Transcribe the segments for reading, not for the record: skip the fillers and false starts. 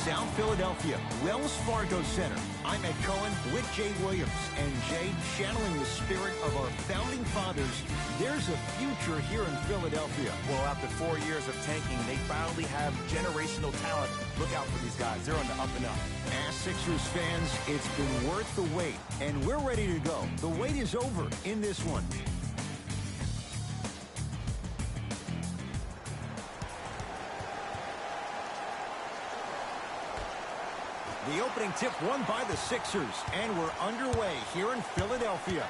South Philadelphia, Wells Fargo Center. I'm Ed Cohen with Jay Williams. And Jay, channeling the spirit of our founding fathers, there's a future here in Philadelphia. Well, after 4 years of tanking, they finally have generational talent. Look out for these guys. They're on the up and up. As Sixers fans, it's been worth the wait, and we're ready to go. The wait is over in this one. The opening tip won by the Sixers, and we're underway here in Philadelphia.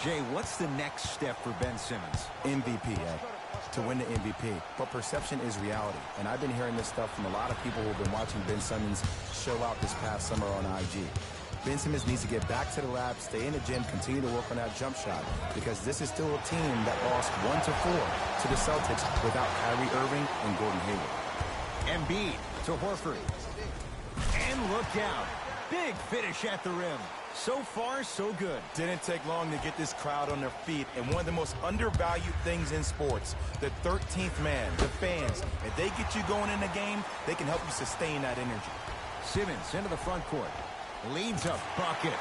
Jay, what's the next step for Ben Simmons? MVP, Ed. To win the MVP. But perception is reality. And I've been hearing this stuff from a lot of people who have been watching Ben Simmons show out this past summer on IG. Ben Simmons needs to get back to the lab, stay in the gym, continue to work on that jump shot, because this is still a team that lost 1-4 to the Celtics without Kyrie Irving and Gordon Hayward. Embiid to Horford. And look out. Big finish at the rim. So far, so good. Didn't take long to get this crowd on their feet. And one of the most undervalued things in sports, the 13th man, the fans. If they get you going in the game, they can help you sustain that energy. Simmons into the front court. Leads a bucket.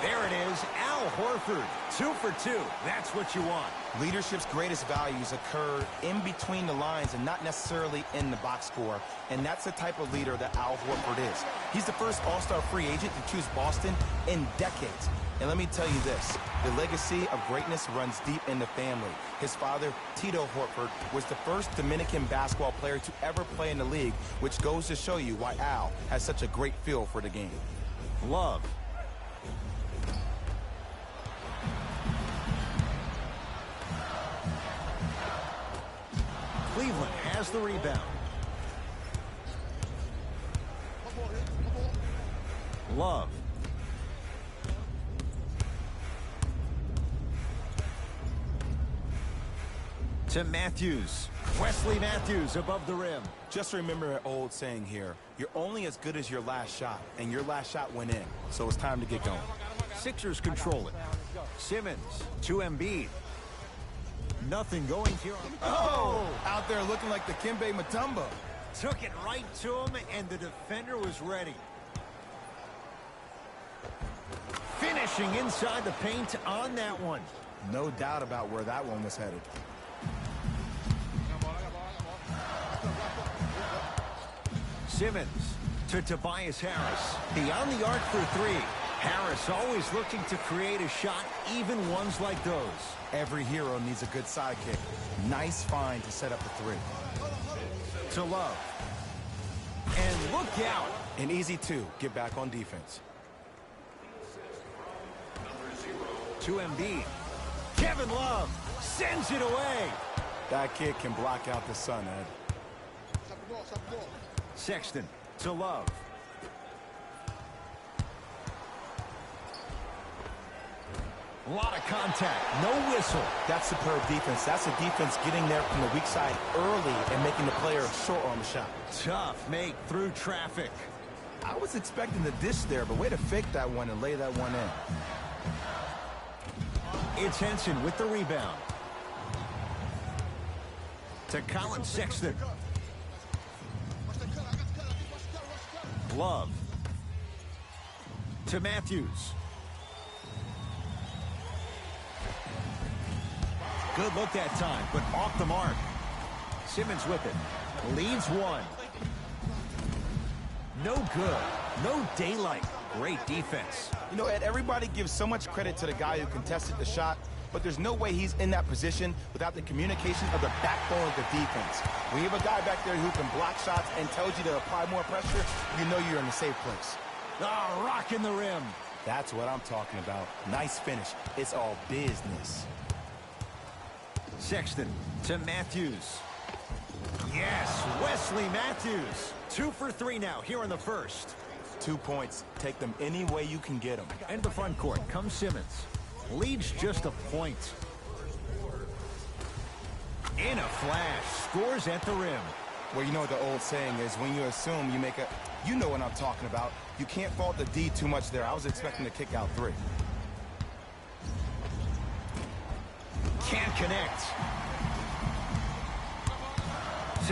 There it is, Al Horford. 2 for 2. That's what you want. Leadership's greatest values occur in between the lines and not necessarily in the box score. And that's the type of leader that Al Horford is. He's the first all-star free agent to choose Boston in decades. And let me tell you this, the legacy of greatness runs deep in the family. His father, Tito Horford, was the first Dominican basketball player to ever play in the league, which goes to show you why Al has such a great feel for the game. Love. Cleveland has the rebound. Love. To Matthews. Wesley Matthews above the rim. Just remember an old saying here, you're only as good as your last shot, and your last shot went in, so it's time to get going. Sixers control it. Simmons to Embiid. Nothing going here. Oh! Out there looking like the Kimbe Mutombo. Took it right to him, and the defender was ready. Finishing inside the paint on that one. No doubt about where that one was headed. Simmons to Tobias Harris. Beyond the arc for 3. Harris always looking to create a shot, even ones like those. Every hero needs a good sidekick. Nice find to set up the 3. To Love. And look out. An easy 2. Get back on defense. To Embiid. Kevin Love sends it away. That kid can block out the sun, Ed. Sexton to Love. A lot of contact. No whistle. That's superb defense. That's a defense getting there from the weak side early and making the player short on the shot. Tough make through traffic. I was expecting the dish there, but way to fake that one and lay that one in. It's Henson with the rebound. To Colin Sexton. Love. To Matthews. Good look that time, but off the mark. Simmons with it. Leads 1. No good. No daylight. Great defense. You know, Ed, everybody gives so much credit to the guy who contested the shot, but there's no way he's in that position without the communication of the backbone of the defense. When you have a guy back there who can block shots and tells you to apply more pressure, you know you're in a safe place. Ah, rocking the rim. That's what I'm talking about. Nice finish. It's all business. Sexton to Matthews. Yes, Wesley Matthews. 2 for 3 now here in the first. 2 points. Take them any way you can get them. Into the front court comes Simmons. Leads just a point. In a flash. Scores at the rim. Well, you know what the old saying is, when you assume you make a... You know what I'm talking about. You can't fault the D too much there. I was expecting to kick out 3. Can't connect.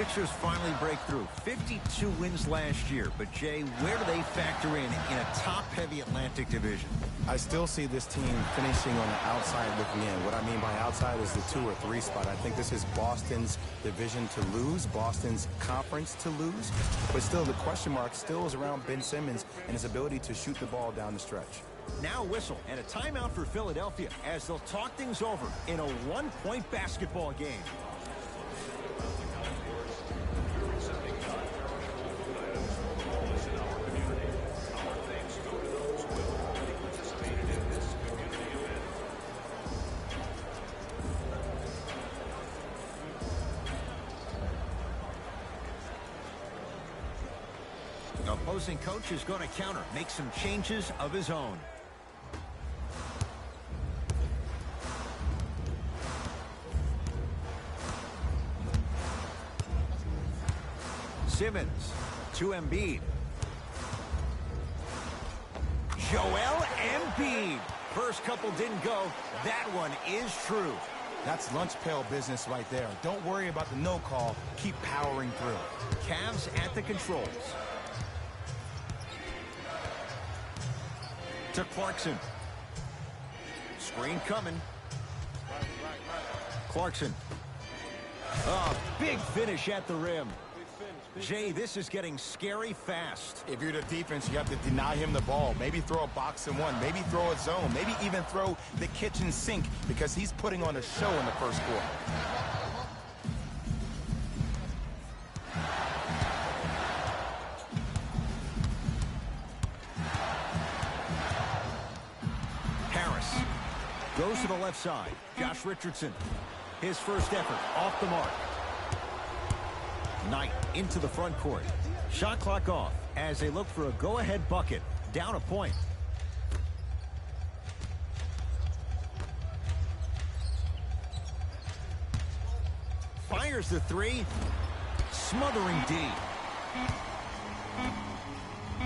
Sixers finally break through. 52 wins last year. But, Jay, where do they factor in a top-heavy Atlantic division? I still see this team finishing on the outside looking in. What I mean by outside is the 2 or 3 spot. I think this is Boston's division to lose, Boston's conference to lose. But still, the question mark still is around Ben Simmons and his ability to shoot the ball down the stretch. Now a whistle and a timeout for Philadelphia as they'll talk things over in a one-point basketball game. The opposing coach is going to counter, make some changes of his own. Simmons to Embiid. Joel Embiid. First couple didn't go. That one is true. That's lunch pail business right there. Don't worry about the no call. Keep powering through. Cavs at the controls. To Clarkson. Screen coming. Clarkson. Oh, big finish at the rim. Jay, this is getting scary fast. If you're the defense, you have to deny him the ball. Maybe throw a box and one. Maybe throw a zone. Maybe even throw the kitchen sink because he's putting on a show in the first quarter. Harris goes to the left side. Josh Richardson. His first effort off the mark. Knight into the front court. Shot clock off as they look for a go-ahead bucket. Down a point. Fires the three. Smothering D.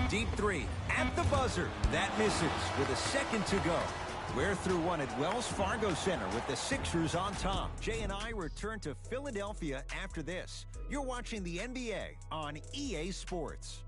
Deep three at the buzzer. That misses with a second to go. We're through one at Wells Fargo Center with the Sixers on top. Jay and I return to Philadelphia after this. You're watching the NBA on EA Sports.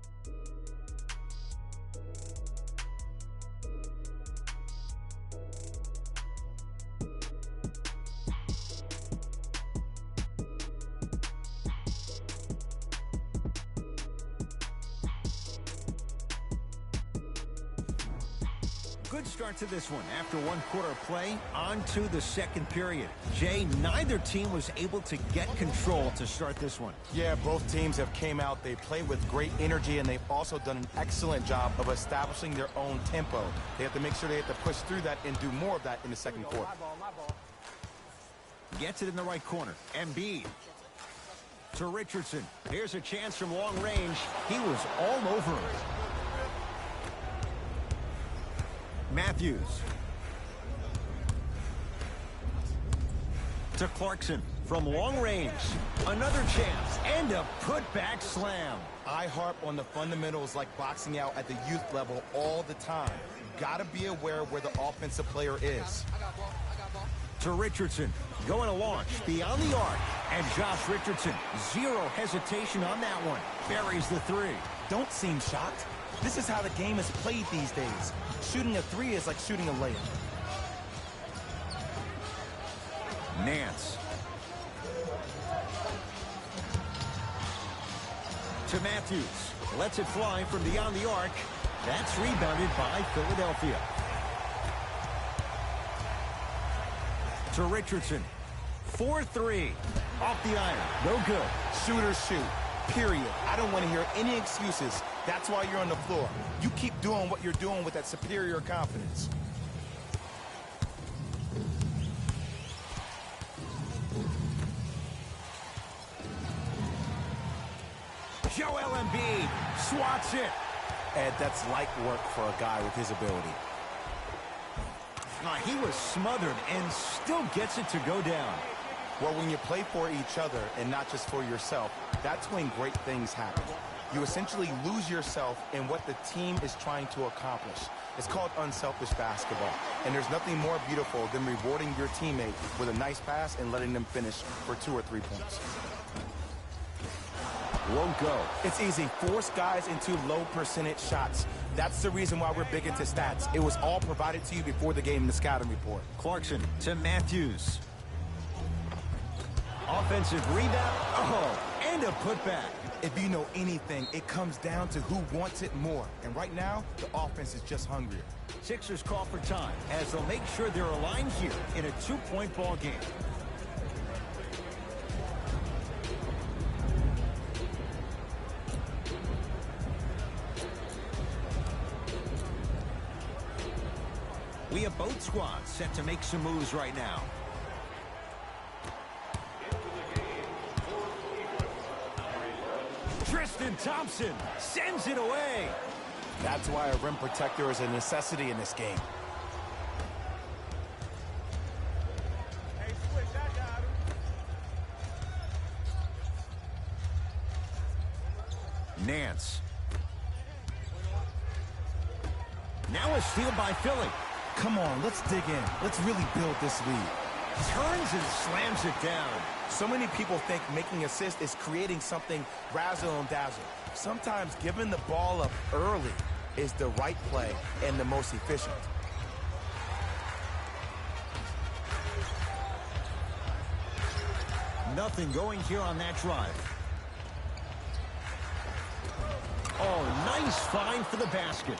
Good start to this one. After one quarter of play, on to the second period. Jay, neither team was able to get control to start this one. Yeah, both teams have came out. They play with great energy, and they've also done an excellent job of establishing their own tempo. They have to make sure they have to push through that and do more of that in the second quarter. Gets it in the right corner. Embiid to Richardson. Here's a chance from long range. He was all over him. Matthews to Clarkson from long range. Another chance and a putback slam. I harp on the fundamentals like boxing out at the youth level all the time. Got to be aware where the offensive player is. To Richardson, going to launch beyond the arc. And Josh Richardson, zero hesitation on that one. Buries the three. Don't seem shocked. This is how the game is played these days. Shooting a three is like shooting a layup. Nance. To Matthews. Lets it fly from beyond the arc. That's rebounded by Philadelphia. To Richardson. 4-3. Off the iron. No good. Shooters shoot. Period. I don't want to hear any excuses. That's why you're on the floor. You keep doing what you're doing with that superior confidence. Joel Embiid swats it. Ed, that's light work for a guy with his ability. He was smothered and still gets it to go down. Well, when you play for each other and not just for yourself, that's when great things happen. You essentially lose yourself in what the team is trying to accomplish. It's called unselfish basketball. And there's nothing more beautiful than rewarding your teammate with a nice pass and letting them finish for 2 or 3 points. won't go. It's easy. Force guys into low percentage shots. That's the reason why we're big into stats. It was all provided to you before the game in the scouting report. Clarkson to Matthews. Offensive rebound. Oh, and a putback. If you know anything, it comes down to who wants it more. And right now, the offense is just hungrier. Sixers call for time as they'll make sure they're aligned here in a 2-point ball game. We have both squads set to make some moves right now. Tristan Thompson sends it away. That's why a rim protector is a necessity in this game. Nance. Now a steal by Philly. Come on, let's dig in. Let's really build this lead. Turns and slams it down. So many people think making assists is creating something razzle and dazzle. Sometimes giving the ball up early is the right play and the most efficient. Nothing going here on that drive. Oh, nice find for the basket.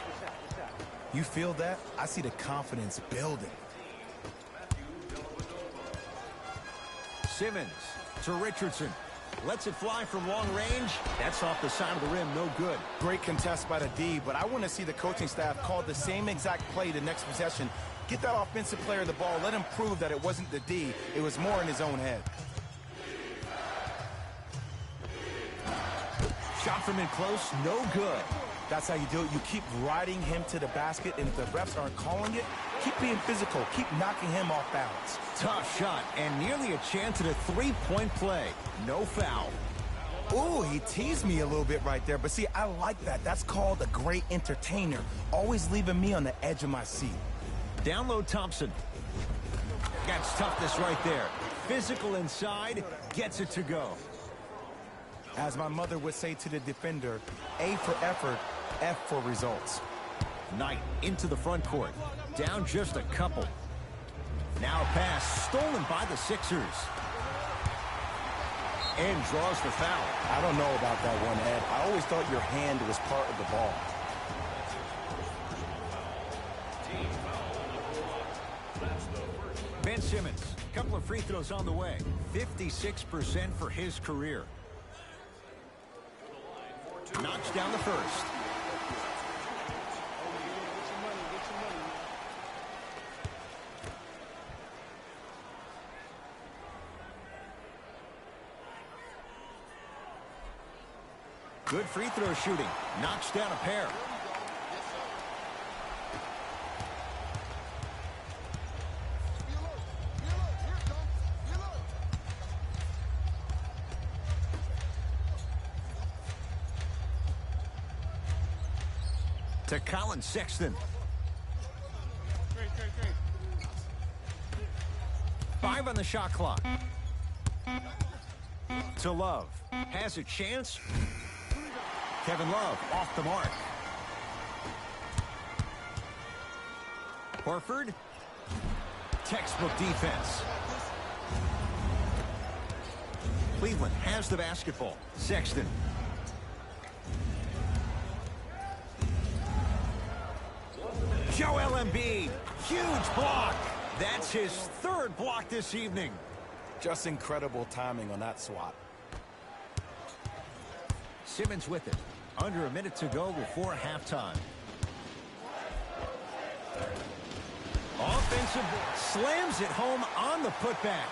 You feel that? I see the confidence building. Simmons to Richardson. Lets it fly from long range. That's off the side of the rim, no good. Great contest by the D, but I want to see the coaching staff call the same exact play the next possession. Get that offensive player the ball. Let him prove that it wasn't the D. It was more in his own head. Shot from in close, no good. That's how you do it. You keep riding him to the basket, and if the refs aren't calling it, keep being physical. Keep knocking him off balance. Tough shot, and nearly a chance at a three-point play. No foul. Ooh, he teased me a little bit right there, but see, I like that. That's called a great entertainer, always leaving me on the edge of my seat. Down low, Thompson. That's toughness right there. Physical inside, gets it to go. As my mother would say to the defender, A for effort, F for results. Knight into the front court. Down just a couple. Now a pass stolen by the Sixers. And draws the foul. I don't know about that one, Ed. I always thought your hand was part of the ball. Ben Simmons, a couple of free throws on the way. 56% for his career. Knocks down the first. Good free throw shooting. Knocks down a pair. To Colin Sexton. 5 on the shot clock. To Love. Has a chance. Kevin Love off the mark. Horford. Textbook defense. Cleveland has the basketball. Sexton. Joel Embiid. Huge block. That's his third block this evening. Just incredible timing on that swat. Simmons with it. Under a minute to go before halftime. Offensive slams it home on the putback.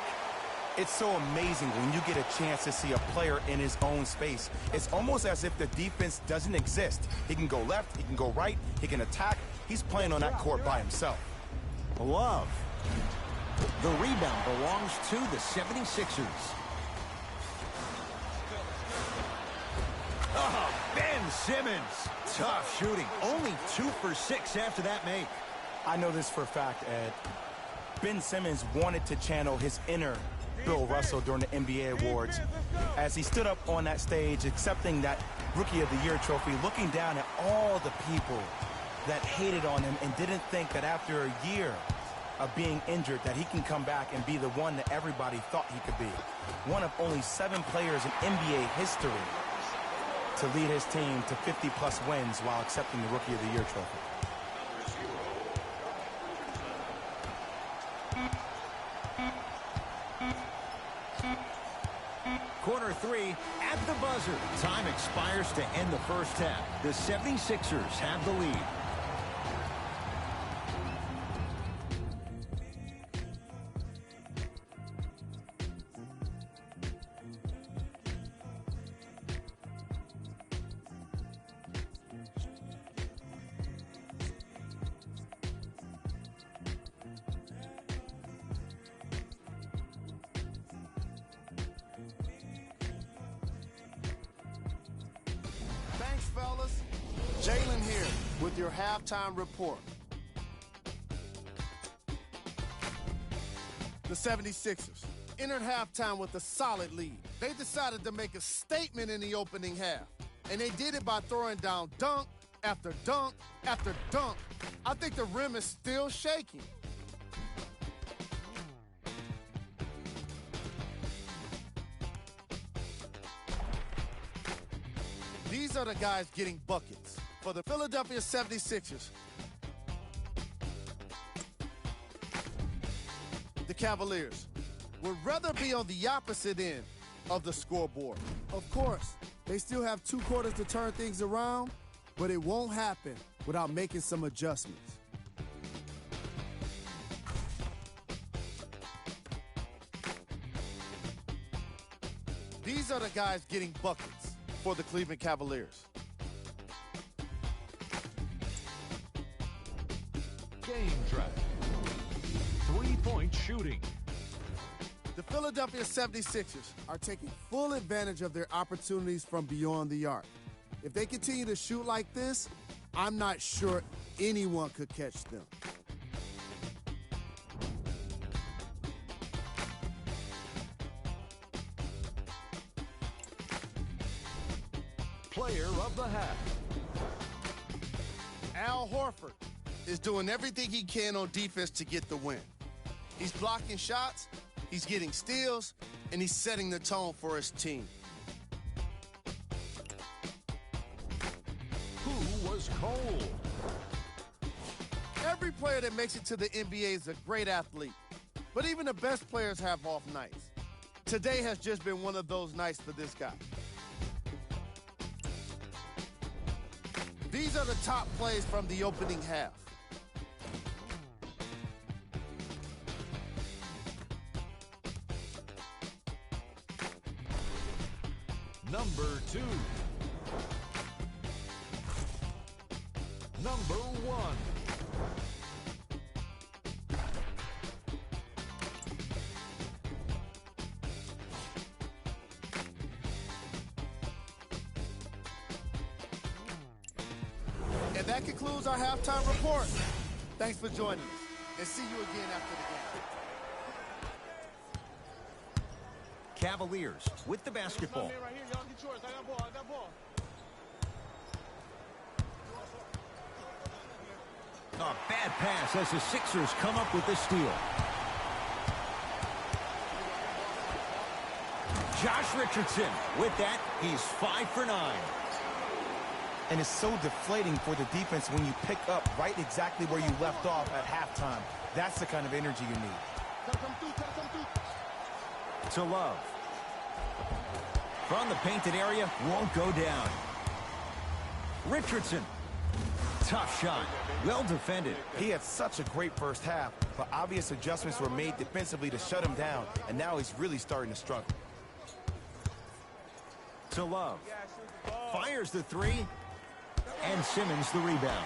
It's so amazing when you get a chance to see a player in his own space. It's almost as if the defense doesn't exist. He can go left, he can go right, he can attack. He's playing on that court by himself. Love. The rebound belongs to the 76ers. Oh, Ben Simmons. Tough shooting. Only 2 for 6 after that make. I know this for a fact, Ed. Ben Simmons wanted to channel his inner Bill Russell during the NBA Awards as he stood up on that stage accepting that Rookie of the Year trophy, looking down at all the people that hated on him and didn't think that after a year of being injured that he can come back and be the one that everybody thought he could be. One of only 7 players in NBA history to lead his team to 50-plus wins while accepting the Rookie of the Year trophy. Quarter 3 at the buzzer. Time expires to end the first half. The 76ers have the lead. Thanks, fellas. Jalen here with your halftime report. The 76ers entered halftime with a solid lead. They decided to make a statement in the opening half, and they did it by throwing down dunk after dunk after dunk. I think the rim is still shaking. These are the guys getting buckets for the Philadelphia 76ers. The Cavaliers would rather be on the opposite end of the scoreboard. Of course, they still have 2 quarters to turn things around, but it won't happen without making some adjustments. These are the guys getting buckets for the Cleveland Cavaliers. Game drive. 3-point shooting. The Philadelphia 76ers are taking full advantage of their opportunities from beyond the arc. If they continue to shoot like this, I'm not sure anyone could catch them. Player of the half. Al Horford is doing everything he can on defense to get the win. He's blocking shots, he's getting steals, and he's setting the tone for his team. Who was cold? Every player that makes it to the NBA is a great athlete, but even the best players have off nights. Today has just been one of those nights for this guy. These are the top plays from the opening half. Number 2. Number 1. And that concludes our halftime report. Thanks for joining us, and see you again after the game. Cavaliers with the basketball. A bad pass as the Sixers come up with the steal. Josh Richardson with that, he's 5 for 9. And it's so deflating for the defense when you pick up right exactly where you left off at halftime. That's the kind of energy you need. To Love. From the painted area, won't go down. Richardson. Tough shot. Well defended. He had such a great first half, but obvious adjustments were made defensively to shut him down, and now he's really starting to struggle. To Love. Fires the 3. And Simmons the rebound.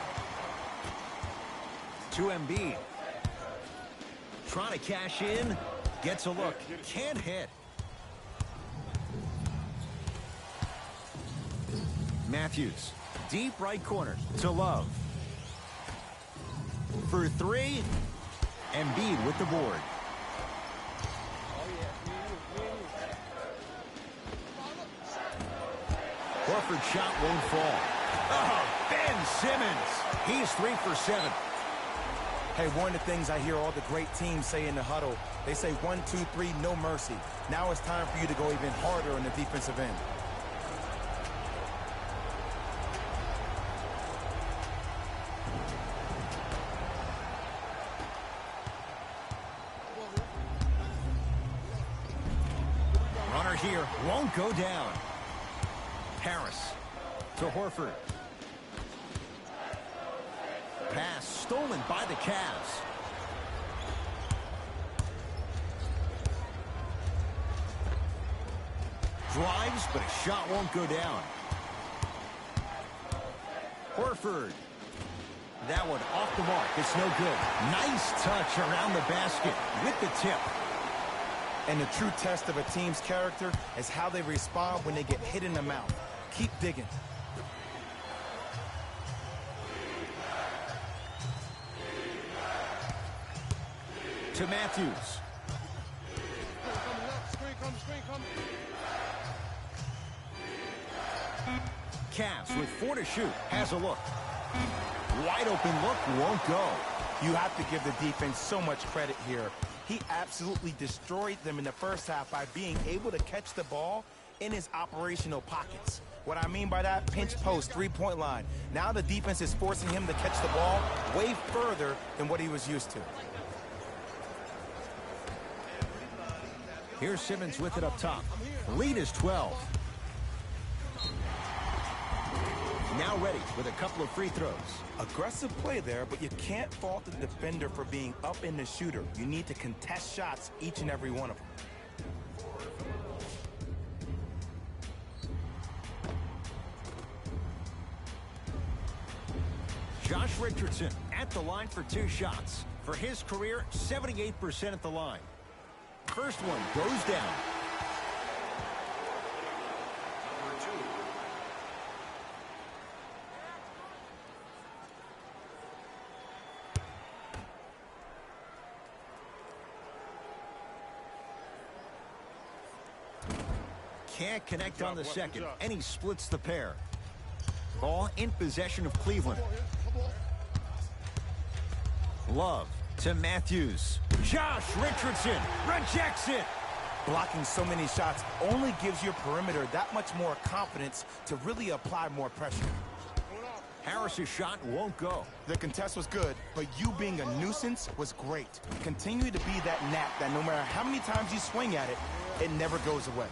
To Embiid. Trying to cash in. Gets a look. Can't hit. Matthews. Deep right corner. To Love. For 3. Embiid with the board. Horford's shot won't fall. Oh, Ben Simmons. He's 3 for 7. Hey, one of the things I hear all the great teams say in the huddle, they say 1, 2, 3, no mercy. Now it's time for you to go even harder on the defensive end. Runner here won't go down. Harris to Horford. Pass stolen by the Cavs. Drives, but a shot won't go down. Horford. That one off the mark. It's no good. Nice touch around the basket with the tip. And the true test of a team's character is how they respond when they get hit in the mouth. Keep digging. To Matthews. Cavs with 4 to shoot. Has a look. Wide open look, won't go. You have to give the defense so much credit here. He absolutely destroyed them in the first half by being able to catch the ball in his operational pockets. What I mean by that, pinch post, three-point line. Now the defense is forcing him to catch the ball way further than what he was used to. Here's Simmons with it up top. Lead is 12. Now ready with a couple of free throws. Aggressive play there, but you can't fault the defender for being up in the shooter. You need to contest shots, each and every one of them. Josh Richardson at the line for 2 shots. For his career, 78% at the line. First one goes down. Can't connect on the second, and he splits the pair. Ball in possession of Cleveland. Love to Matthews. Josh Richardson rejects it. Blocking so many shots only gives your perimeter that much more confidence to really apply more pressure. Harris's shot won't go. The contest was good, but you being a nuisance was great. Continue to be that gnat that no matter how many times you swing at it, it never goes away.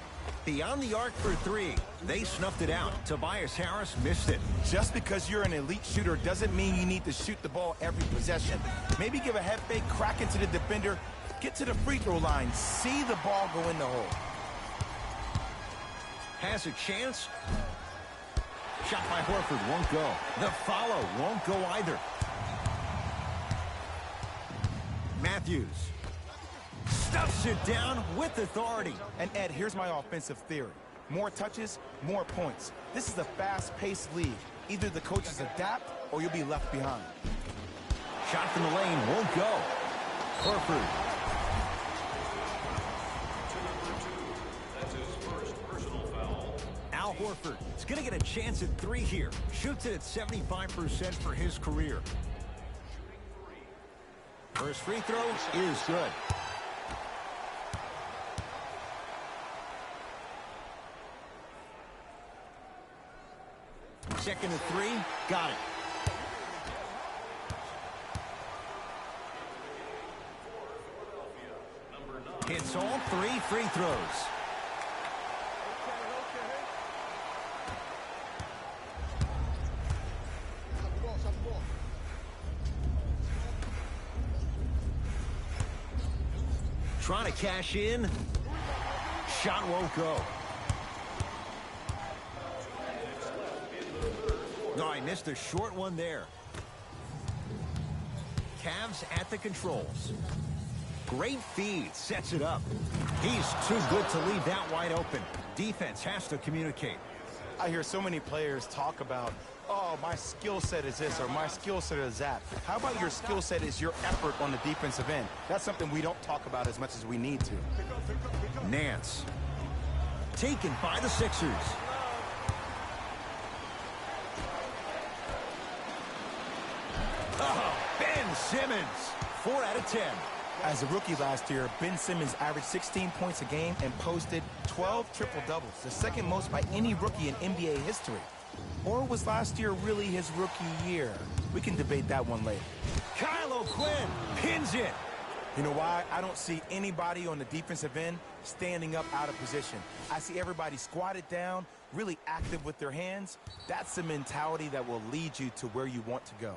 Beyond the arc for 3. They snuffed it out. Tobias Harris missed it. Just because you're an elite shooter doesn't mean you need to shoot the ball every possession. Maybe give a head fake, crack into the defender, get to the free throw line, see the ball go in the hole. Has a chance. Shot by Horford won't go. The follow won't go either. Matthews stuffs it down with authority. And Ed, here's my offensive theory. More touches, more points. This is a fast-paced league. Either the coaches adapt or you'll be left behind. Shot from the lane won't go. Horford. That's his first personal foul. Al Horford is going to get a chance at 3 here. Shoots it at 75% for his career. First free throw is good. Second and 3, got it. Hits all 3 free throws. Trying to cash in. Shot won't go. No, I missed a short one there. Cavs at the controls. Great feed, sets it up. He's too good to leave that wide open. Defense has to communicate. I hear so many players talk about, oh, my skill set is this or my skill set is that. How about your skill set is your effort on the defensive end? That's something we don't talk about as much as we need to. Nance. Taken by the Sixers. Simmons, 4 out of 10. As a rookie last year, Ben Simmons averaged 16 points a game and posted 12 triple-doubles, the second most by any rookie in NBA history. Or was last year really his rookie year? We can debate that one later. Kyle O'Quinn pins it. You know why? I don't see anybody on the defensive end standing up out of position. I see everybody squatted down, really active with their hands. That's the mentality that will lead you to where you want to go.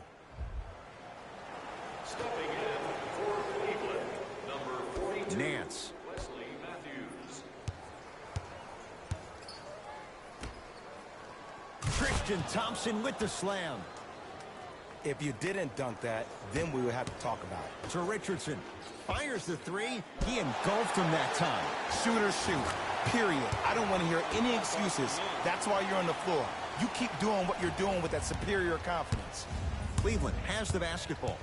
Stepping in for Cleveland, number 42, Nance. Wesley Matthews. Christian Thompson with the slam. If you didn't dunk that, then we would have to talk about it. To Richardson. Fires the three. He engulfed him that time. Shooters shoot, period. I don't want to hear any excuses. That's why you're on the floor. You keep doing what you're doing with that superior confidence. Cleveland has the basketball.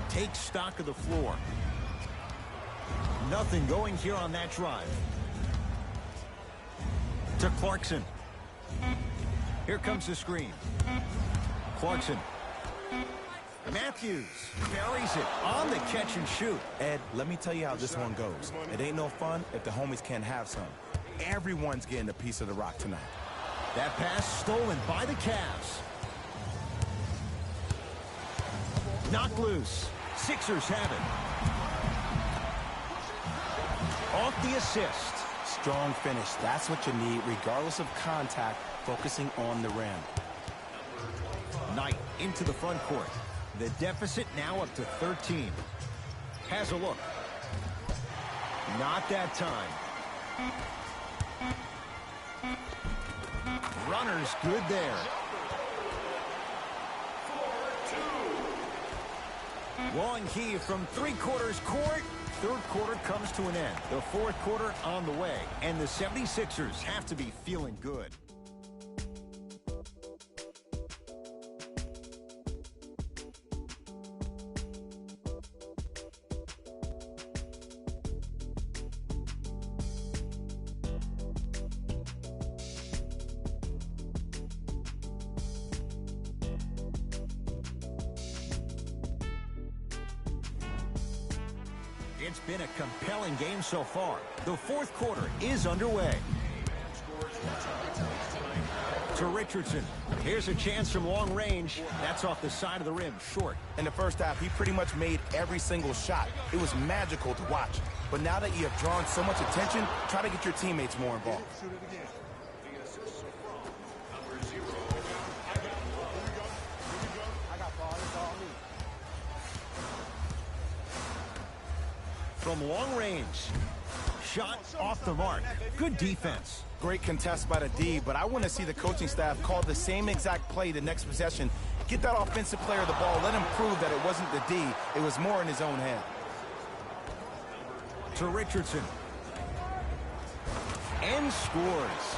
Take stock of the floor. Nothing going here on that drive. To Clarkson. Here comes the screen. Clarkson. Matthews buries it on the catch and shoot. Ed, let me tell you how this one goes. It ain't no fun if the homies can't have some. Everyone's getting a piece of the rock tonight. That pass stolen by the Cavs. Knocked loose. Sixers have it. Off the assist. Strong finish. That's what you need, regardless of contact, focusing on the rim. Knight into the front court. The deficit now up to 13. Has a look. Not that time. Runner's good there. Long heave from three-quarters court. Third quarter comes to an end. The fourth quarter on the way. And the 76ers have to be feeling good. It's been a compelling game so far. The fourth quarter is underway. To Richardson. Here's a chance from long range. That's off the side of the rim, short. In the first half, he pretty much made every single shot. It was magical to watch. But now that you have drawn so much attention, try to get your teammates more involved. From long range. Shot off the mark. Good defense. Great contest by the D, but I want to see the coaching staff call the same exact play the next possession. Get that offensive player the ball. Let him prove that it wasn't the D. It was more in his own head. To Richardson. And scores.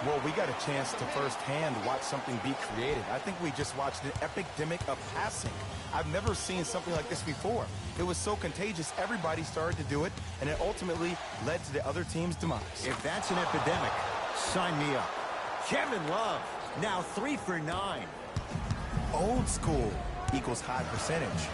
Well, we got a chance to firsthand watch something be created. I think we just watched an epidemic of passing. I've never seen something like this before. It was so contagious, everybody started to do it, and it ultimately led to the other team's demise. If that's an epidemic, sign me up. Kevin Love, now 3 for 9. Old school equals high percentage.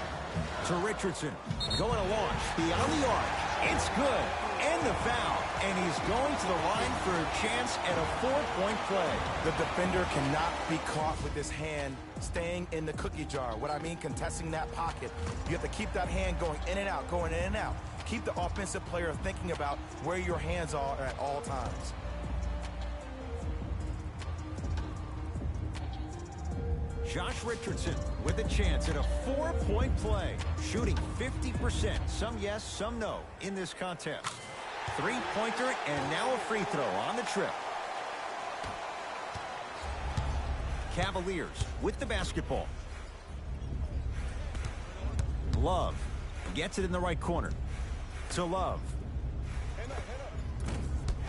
To Richardson, going to launch beyond the arc. It's good, and the foul. And he's going to the line for a chance at a 4-point play. The defender cannot be caught with his hand staying in the cookie jar. What I mean, contesting that pocket. You have to keep that hand going in and out, going in and out. Keep the offensive player thinking about where your hands are at all times. Josh Richardson with a chance at a 4-point play. Shooting 50%. Some yes, some no in this contest. Three-pointer and now a free throw on the trip. Cavaliers with the basketball. Love gets it in the right corner. To Love.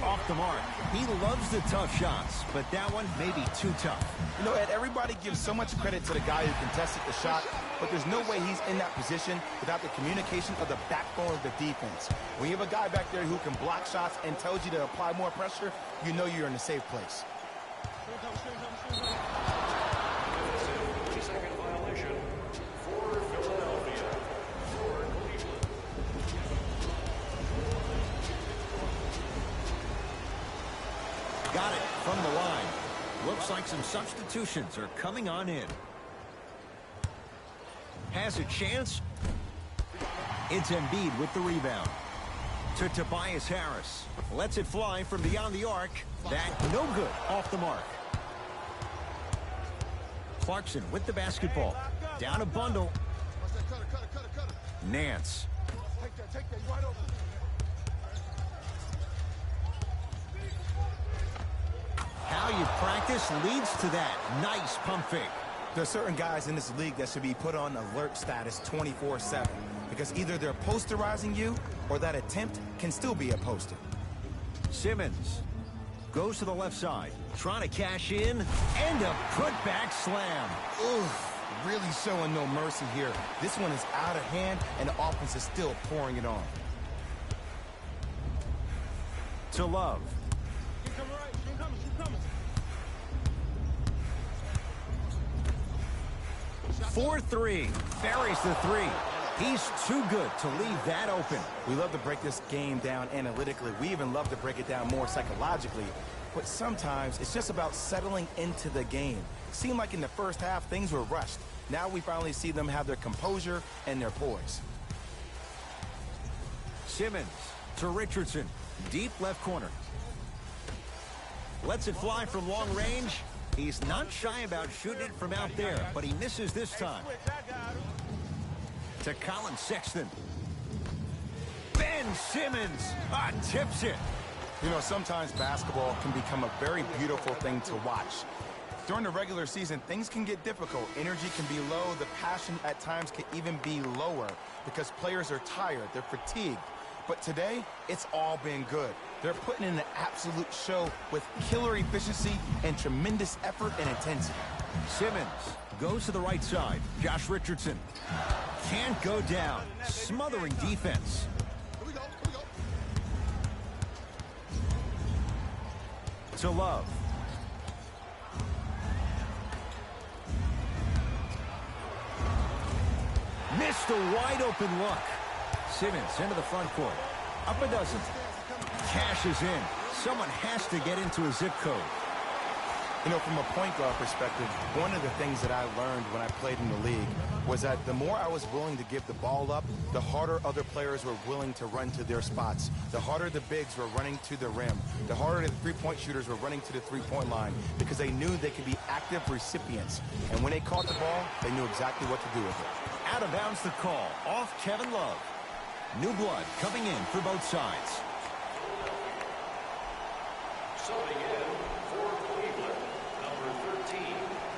Off the mark. He loves the tough shots, but that one may be too tough. You know, Ed, everybody gives so much credit to the guy who contested the shot, but there's no way he's in that position without the communication of the backbone of the defense. When you have a guy back there who can block shots and tells you to apply more pressure, you know you're in a safe place. Second violation for Philadelphia. For Cleveland. Got it from the line. Looks like some substitutions are coming on in. Has a chance. It's Embiid with the rebound. To Tobias Harris. Lets it fly from beyond the arc. That no good. Off the mark. Clarkson with the basketball. Down a bundle. Nance. How you practice leads to that. Nice pump fake. There are certain guys in this league that should be put on alert status 24/7 because either they're posterizing you or that attempt can still be a poster. Simmons goes to the left side, trying to cash in, and a putback slam. Oof, really showing no mercy here. This one is out of hand, and the offense is still pouring it on. To Love. 4-3. Buries the three. He's too good to leave that open. We love to break this game down analytically. We even love to break it down more psychologically. But sometimes it's just about settling into the game. Seemed like in the first half, things were rushed. Now we finally see them have their composure and their poise. Simmons to Richardson. Deep left corner. Lets it fly from long range. He's not shy about shooting it from out there, but he misses this time. To Colin Sexton. Ben Simmons tips it. You know, sometimes basketball can become a very beautiful thing to watch. During the regular season, things can get difficult. Energy can be low. The passion at times can even be lower because players are tired. They're fatigued. But today, it's all been good. They're putting in an absolute show with killer efficiency and tremendous effort and intensity. Simmons goes to the right side. Josh Richardson can't go down. Smothering defense. To Love. Missed a wide open look. Simmons into the front court. Up a dozen. Cashes in. Someone has to get into a zip code. You know, from a point guard perspective, one of the things that I learned when I played in the league was that the more I was willing to give the ball up, the harder other players were willing to run to their spots. The harder the bigs were running to the rim. The harder the three-point shooters were running to the three-point line because they knew they could be active recipients. And when they caught the ball, they knew exactly what to do with it. Out of bounds the call. Off Kevin Love. New blood coming in for both sides. Subbing in for Cleveland, number 13,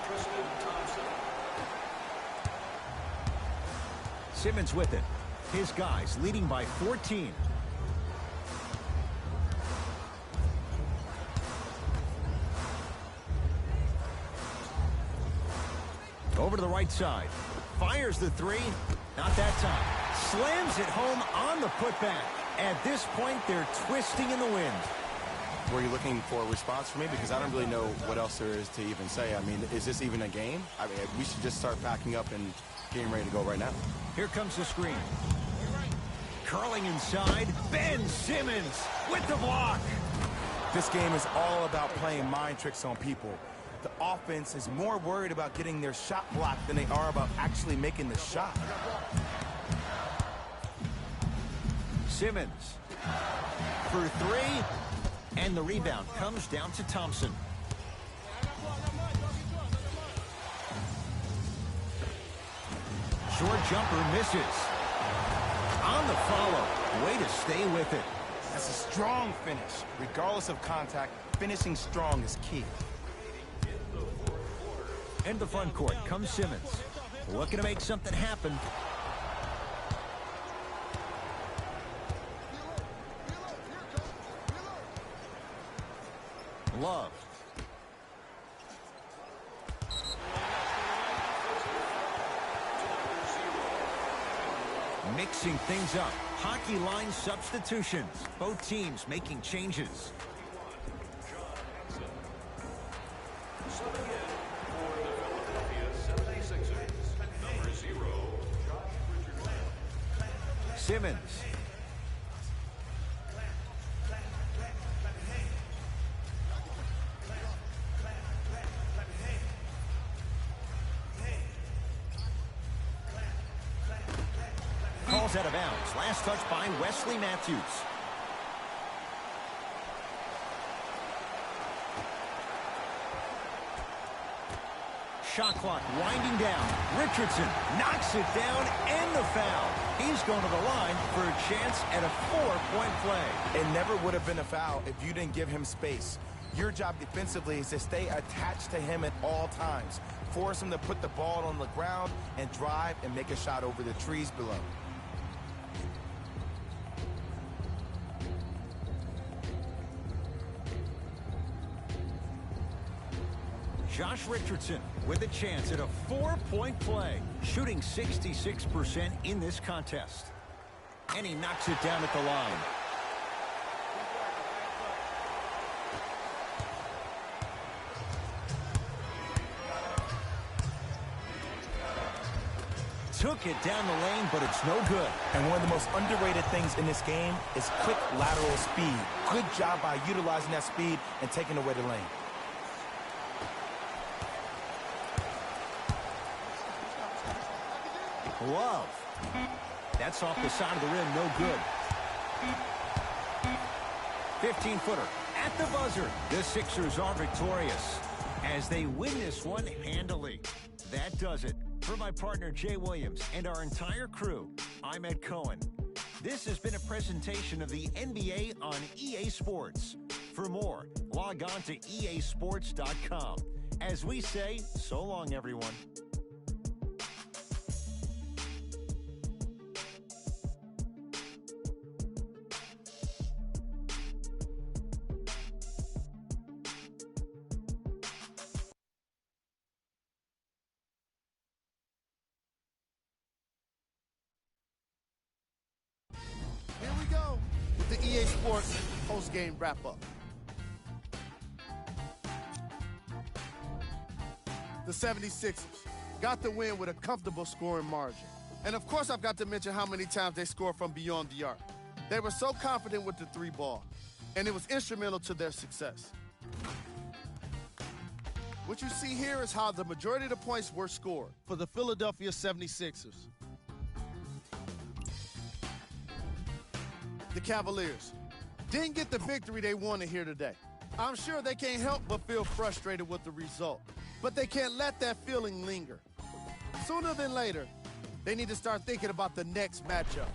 Tristan Thompson. Simmons with it. His guys leading by 14. Over to the right side. Fires the three. Not that time. Slams it home on the putback. At this point, they're twisting in the wind. Were you looking for a response from me? Because I don't really know what else there is to even say. I mean, is this even a game? I mean, we should just start packing up and getting ready to go right now. Here comes the screen. Curling inside. Ben Simmons with the block. This game is all about playing mind tricks on people. The offense is more worried about getting their shot blocked than they are about actually making the shot. Simmons for three. And the rebound comes down to Thompson. Short jumper misses. On the follow. Way to stay with it. That's a strong finish. Regardless of contact, finishing strong is key. In the front court comes Simmons. Looking to make something happen. Love. Mixing things up. Hockey line substitutions. Both teams making changes. Simmons. Calls out of bounds. Last touch by Wesley Matthews. Shot clock winding down. Richardson knocks it down and the foul. He's going to the line for a chance at a 4-point play. It never would have been a foul if you didn't give him space. Your job defensively is to stay attached to him at all times. Force him to put the ball on the ground and drive and make a shot over the trees below. Josh Richardson with a chance at a 4-point play, shooting 66% in this contest. And he knocks it down at the line. Took it down the lane, but it's no good. And one of the most underrated things in this game is quick lateral speed. Good job by utilizing that speed and taking away the lane. Love. That's off the side of the rim, no good. 15-footer at the buzzer. The Sixers are victorious as they win this one handily. That does it. For my partner Jay Williams and our entire crew, I'm Ed Cohen. This has been a presentation of the NBA on EA Sports. For more, log on to easports.com. As we say, so long, everyone. Here we go with the EA Sports post-game wrap-up. The 76ers got the win with a comfortable scoring margin. And of course, I've got to mention how many times they scored from beyond the arc. They were so confident with the three ball, and it was instrumental to their success. What you see here is how the majority of the points were scored for the Philadelphia 76ers. The Cavaliers didn't get the victory they wanted here today. I'm sure they can't help but feel frustrated with the result, but they can't let that feeling linger. Sooner than later, they need to start thinking about the next matchup.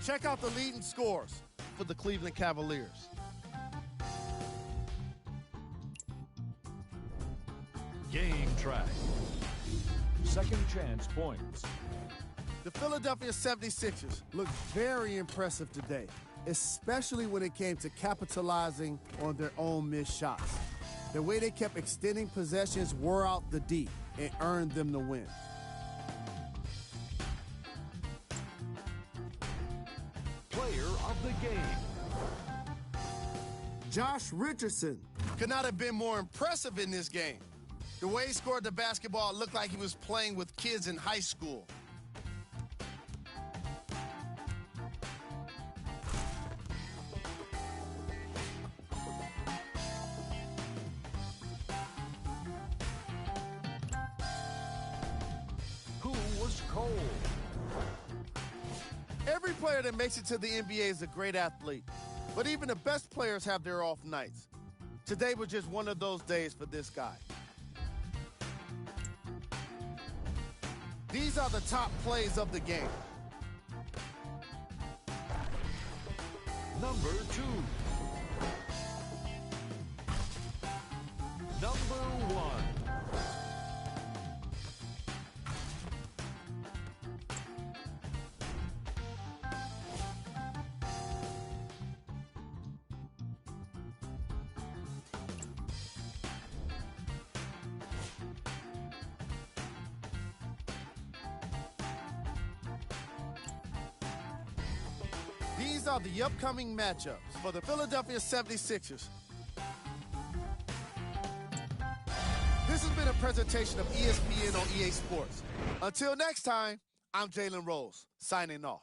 Check out the leading scores for the Cleveland Cavaliers. Game track. Second chance points. The Philadelphia 76ers looked very impressive today, especially when it came to capitalizing on their own missed shots. The way they kept extending possessions wore out the D and earned them the win. Player of the game. Josh Richardson could not have been more impressive in this game. The way he scored the basketball looked like he was playing with kids in high school. Who was cold? Every player that makes it to the NBA is a great athlete, but even the best players have their off nights. Today was just one of those days for this guy. These are the top plays of the game. Number 2. Number 1. These are the upcoming matchups for the Philadelphia 76ers. This has been a presentation of ESPN on EA Sports. Until next time, I'm Jalen Rose, signing off.